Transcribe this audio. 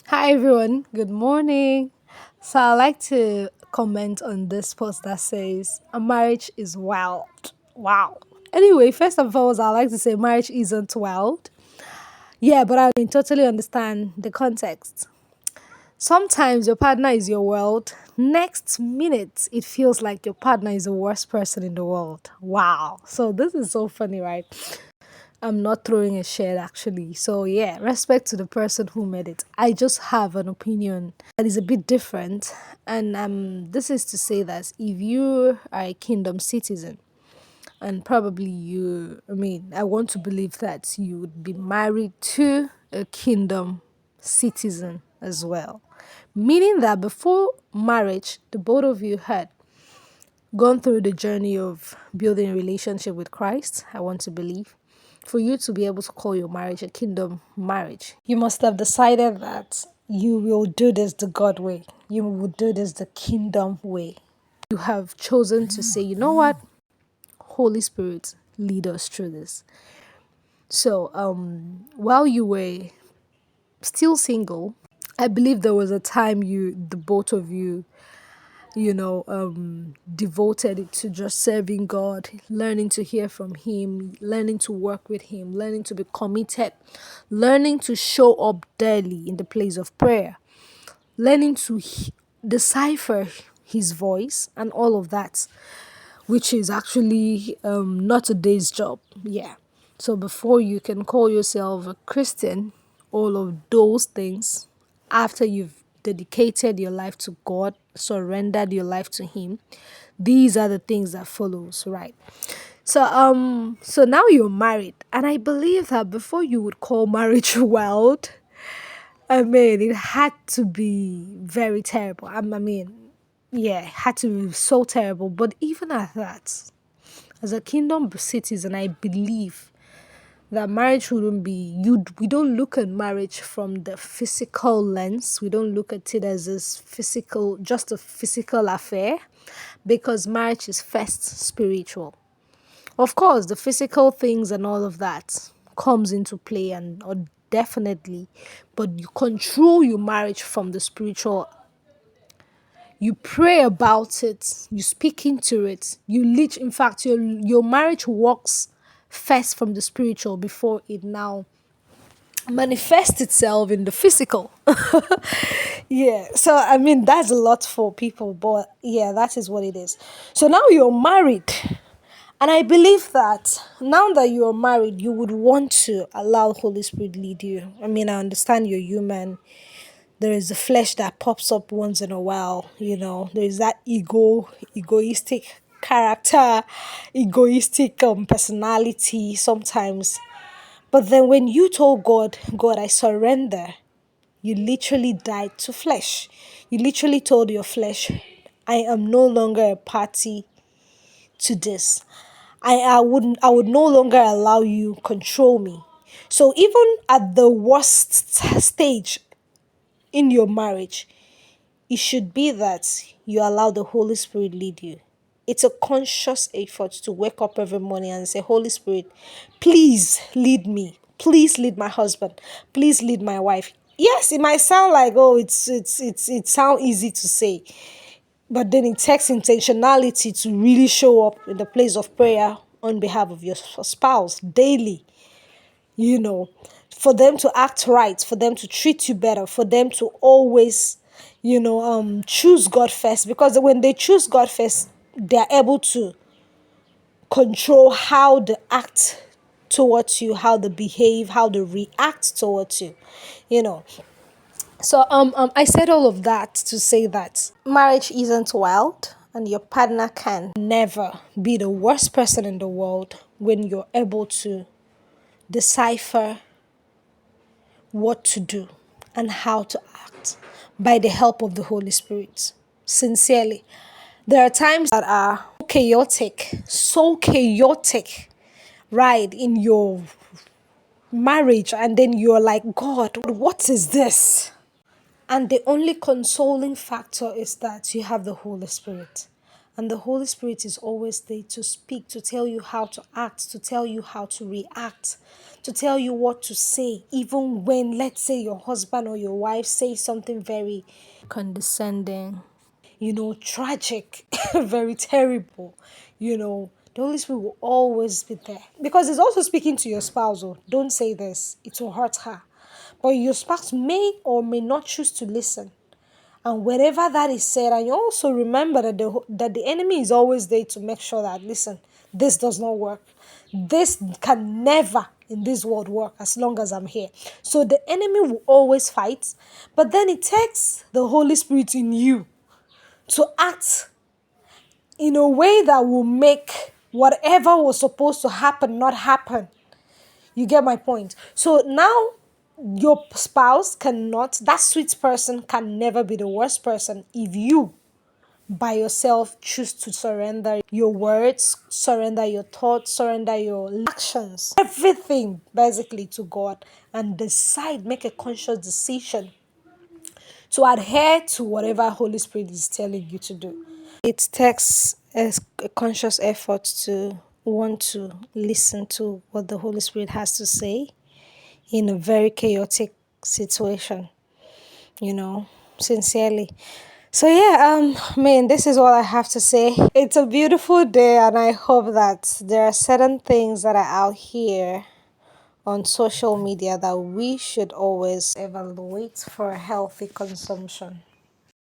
Hi everyone, good morning. So I'd like to comment on this post that says a marriage is wild. Wow. Anyway, first and foremost, I'd like to say marriage isn't wild. Yeah, but I mean totally understand the context. Sometimes your partner is your world. Next minute, it feels like your partner is the worst person in the world. Wow. So this is so funny, right? I'm not throwing a shade actually. So yeah, respect to the person who made it. I just have an opinion that is a bit different. And this is to say that if you are a kingdom citizen and probably I want to believe that you would be married to a kingdom citizen as well. Meaning that before marriage, the both of you had gone through the journey of building a relationship with Christ, I want to believe, for you to be able to call your marriage a kingdom marriage, you must have decided that you will do this the God way. You will do this the kingdom way. You have chosen to say, you know what, Holy Spirit, lead us through this. So, while you were still single, I believe there was a time the both of you, devoted it to just serving God, learning to hear from Him, learning to work with Him, learning to be committed, learning to show up daily in the place of prayer, learning to decipher His voice and all of that, which is actually not a day's job. Yeah. So before you can call yourself a Christian, all of those things, after you've dedicated your life to God, surrendered your life to Him, these are the things that follows, right? So now you're married, and I believe that before you would call marriage wild, it had to be very terrible. Yeah, it had to be so terrible. But even at that, as a kingdom citizen, I believe that marriage wouldn't be you. We don't look at marriage from the physical lens. We don't look at it as this physical, just a physical affair, because marriage is first spiritual. Of course, the physical things and all of that comes into play and or definitely, but you control your marriage from the spiritual. You pray about it, you speak into it, in fact your marriage works first from the spiritual before it now manifests itself in the physical. Yeah, so that's a lot for people, but yeah, that is what it is. So now you're married, and I believe that now that you're married, you would want to allow Holy Spirit lead you. I understand you're human. There is the flesh that pops up once in a while. There is that egoistic character, egoistic personality sometimes. But then when you told God, I surrender, you literally died to flesh. You literally told your flesh, I am no longer a party to this. I would no longer allow you control me. So even at the worst stage in your marriage, it should be that you allow the Holy Spirit lead you. It's a conscious effort to wake up every morning and say, Holy Spirit, please lead me. Please lead my husband. Please lead my wife. Yes, it might sound like, oh, it sounds easy to say, but then it takes intentionality to really show up in the place of prayer on behalf of your spouse daily, you know, for them to act right, for them to treat you better, for them to always, choose God first. Because when they choose God first, they're able to control how they act towards you, how they behave, how they react towards you, you know. So I said all of that to say that marriage isn't wild, and your partner can never be the worst person in the world when you're able to decipher what to do and how to act by the help of the Holy Spirit. Sincerely. There are times that are so chaotic, right, in your marriage, and then you're like, God, what is this? And the only consoling factor is that you have the Holy Spirit. And the Holy Spirit is always there to speak, to tell you how to act, to tell you how to react, to tell you what to say, even when, let's say, your husband or your wife says something very condescending, tragic, very terrible, the Holy Spirit will always be there. Because it's also speaking to your spouse. Oh, don't say this, it will hurt her. But your spouse may or may not choose to listen. And wherever that is said, and you also remember that the enemy is always there to make sure that, listen, this does not work. This can never in this world work as long as I'm here. So the enemy will always fight, but then it takes the Holy Spirit in you to act in a way that will make whatever was supposed to happen not happen. You get my point? So now your spouse cannot, that sweet person can never be the worst person if you by yourself choose to surrender your words, surrender your thoughts, surrender your actions, everything basically to God, and decide, make a conscious decision to adhere to whatever Holy Spirit is telling you to do. It takes a conscious effort to want to listen to what the Holy Spirit has to say in a very chaotic situation, sincerely. So yeah, man, this is all I have to say. It's a beautiful day, and I hope that there are certain things that are out here on social media that we should always evaluate for healthy consumption.